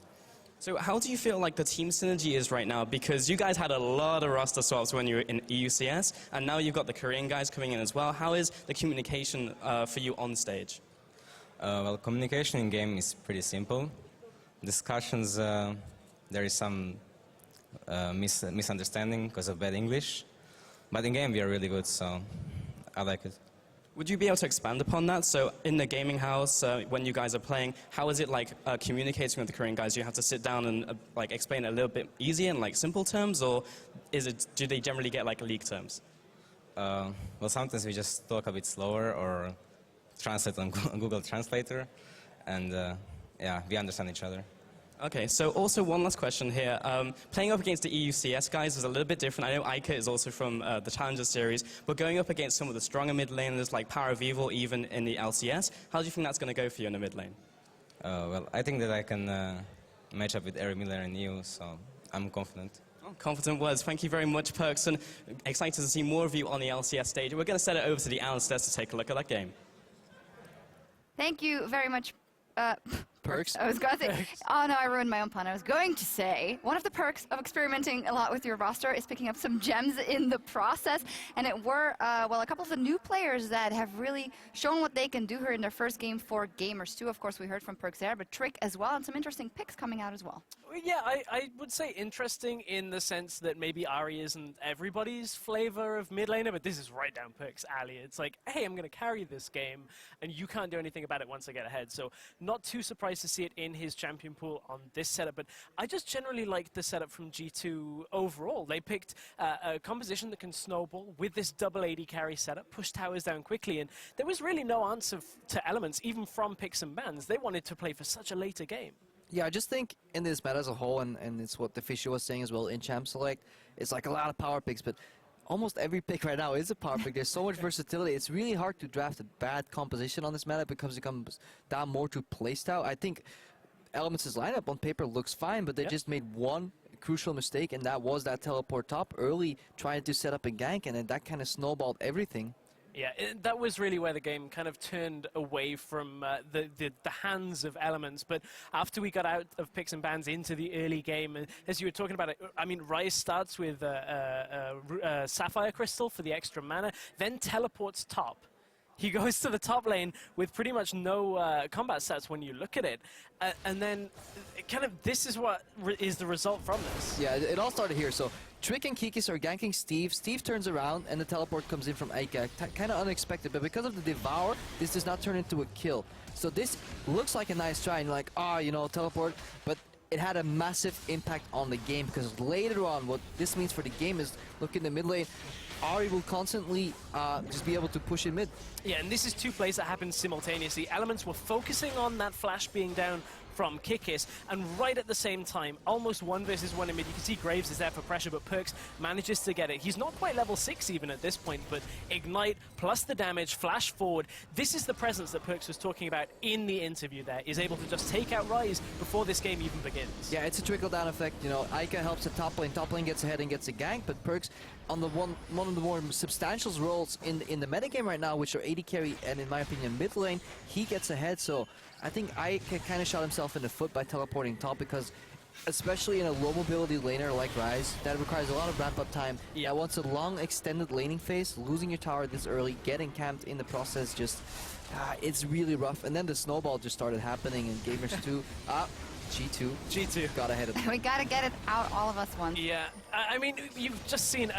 G: So how do you feel like the team synergy is right now? Because you guys had a lot of roster swaps when you were in EUCS, and now you've got the Korean guys coming in as well. How is the communication for you on stage?
H: Well, communication in game is pretty simple. Discussions, there is some misunderstanding because of bad English. But in game, we are really good, so I like it.
G: Would you be able to expand upon that? So in the gaming house, when you guys are playing, how is it like communicating with the Korean guys? Do you have to sit down and like explain it a little bit easier in like simple terms, or do they generally get like league terms?
H: Well, sometimes we just talk a bit slower or translate on Google Translator, and yeah, we understand each other.
G: Okay, so also one last question here. Playing up against the EUCS guys is a little bit different. I know Ica is also from the Challenger series, but going up against some of the stronger mid laners like Power of Evil, even in the LCS, how do you think that's going to go for you in the mid lane?
H: Well, I think that I can match up with every mid laner in EU, so I'm confident.
G: Oh, confident words. Thank you very much, Perks, and excited to see more of you on the LCS stage. We're going to send it over to the analysts to take a look at that game.
B: Thank you very much.
C: Perks.
B: I was going to say, oh no, I ruined my own pun. I was going to say, one of the perks of experimenting a lot with your roster is picking up some gems in the process. And it were, well, a couple of the new players that have really shown what they can do here in their first game for Gamers 2. Of course, we heard from Perks there, but Trick as well, and some interesting picks coming out as well.
D: Yeah, I would say interesting in the sense that maybe Ari isn't everybody's flavor of mid laner, but this is right down Perk's alley. It's like, hey, I'm going to carry this game, and you can't do anything about it once I get ahead. So not too surprised to see it in his champion pool on this setup, but I just generally like the setup from G2 overall. They picked a composition that can snowball with this double AD carry setup, push towers down quickly, and there was really no answer to Elements, even from picks and bans. They wanted to play for such a later game.
C: Yeah, I just think in this meta as a whole, and it's what the Fisher was saying as well in Champ Select, it's like a lot of power picks, but almost every pick right now is a power pick. There's so much versatility. It's really hard to draft a bad composition on this meta because it comes down more to playstyle. I think Elements' lineup on paper looks fine, but they just made one crucial mistake, and that was that teleport top early, trying to set up a gank, and then that kind of snowballed everything.
D: Yeah, that was really where the game kind of turned away from the hands of Elements. But after we got out of picks and bans into the early game, and as you were talking about it, I mean, Rise starts with Sapphire Crystal for the extra mana, then teleports top. He goes to the top lane with pretty much no combat stats when you look at it. And then kind of this is what is the result from this.
C: Yeah, it all started here. So Trick and Kikis are ganking Steve. Steve turns around and the teleport comes in from Aika. Kind of unexpected, but because of the Devour, this does not turn into a kill. So this looks like a nice try, and you're like, you know, teleport, but it had a massive impact on the game, because later on, what this means for the game is, look in the mid lane, Ari will constantly just be able to push in mid.
D: Yeah, and this is two plays that happened simultaneously. Elements were focusing on that flash being down from Kikis, and right at the same time, almost 1 versus 1 in mid. You can see Graves is there for pressure, but Perkz manages to get it. He's not quite level 6 even at this point, but Ignite plus the damage, flash forward. This is the presence that Perkz was talking about in the interview there, is able to just take out Ryze before this game even begins.
C: Yeah, it's a trickle-down effect. You know, Aika helps the top lane gets ahead and gets a gank, but Perkz on the one of the more substantial roles in the metagame right now, which are AD carry and, in my opinion, mid lane, he gets ahead. So I think Aika kind of shot himself in the foot by teleporting top, because especially in a low mobility laner like Ryze, that requires a lot of ramp up time. Yeah, once a long extended laning phase, losing your tower this early, getting camped in the process, just it's really rough. And then the snowball just started happening in Gamers 2. G2 got ahead of them.
B: We gotta get it out, all of us once.
D: Yeah, I mean, you've just seen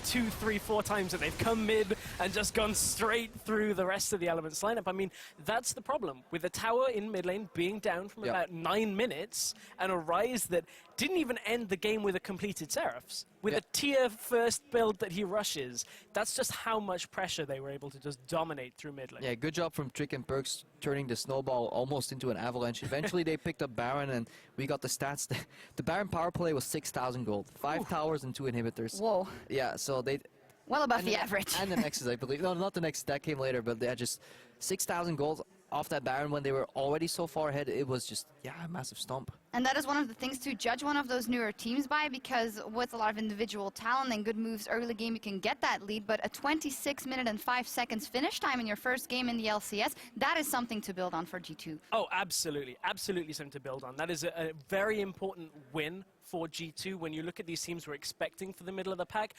D: 2, 3, 4 times that they've come mid and just gone straight through the rest of the Elements lineup. I mean, that's the problem with the tower in mid lane being down from about 9 minutes, and a Ryze that didn't even end the game with a completed Seraphs. With a tier first build that he rushes, that's just how much pressure they were able to just dominate through mid lane.
C: Yeah, good job from Trick and Perkz turning the snowball almost into an avalanche. Eventually they picked up Baron, and we got the stats. The Baron power play was 6,000 gold, 5 towers and 2 inhibitors.
B: Whoa.
C: Yeah, so they...
B: Well above the average.
C: And the Nexus, I believe. No, not the Nexus, that came later, but they had just 6,000 gold off that Baron when they were already so far ahead. It was just, a massive stomp.
B: And that is one of the things to judge one of those newer teams by, because with a lot of individual talent and good moves early game, you can get that lead, but a 26 minute and 5 seconds finish time in your first game in the LCS, that is something to build on for G2.
D: Oh, absolutely. Absolutely something to build on. That is a very important win for G2. When you look at these teams we're expecting for the middle of the pack,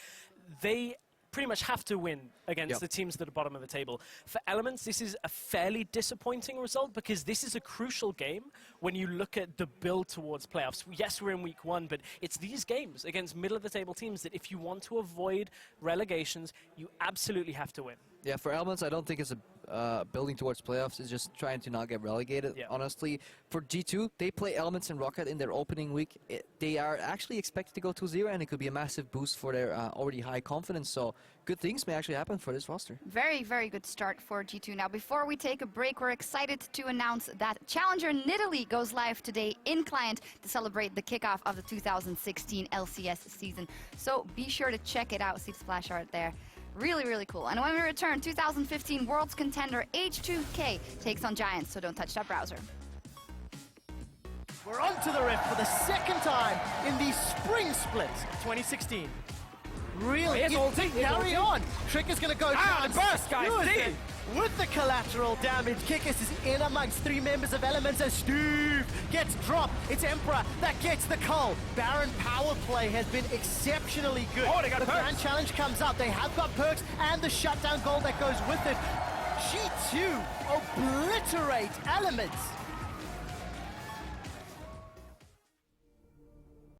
D: they pretty much have to win against the teams that are bottom of the table. For Elements, this is a fairly disappointing result, because this is a crucial game when you look at the build towards playoffs. Yes, we're in week 1, but it's these games against middle of the table teams that if you want to avoid relegations, you absolutely have to win.
C: Yeah, for Elements, I don't think it's a building towards playoffs. It's just trying to not get relegated, honestly. For G2, they play Elements and Rocket in their opening week. They are actually expected to go 2-0, and it could be a massive boost for their already high confidence. So good things may actually happen for this roster.
B: Very, very good start for G2. Now, before we take a break, we're excited to announce that Challenger Nidalee goes live today in client to celebrate the kickoff of the 2016 LCS season. So be sure to check it out. See the splash art there. Really, really cool. And when we return, 2015 Worlds contender H2K takes on Giants, so don't touch that browser.
E: We're on to the Rift for the second time in the Spring Split 2016. Really? Carry on. Trick is going to go down.
F: The burst, guys.
E: With the collateral damage, Kikis is in amongst 3 members of Elements as Steve gets dropped. It's Emperor that gets the cull. Baron power play has been exceptionally good.
F: Oh, they got
E: the
F: Perkz.
E: Grand Challenge comes up. They have got Perkz and the shutdown goal that goes with it. G2 obliterate Elements.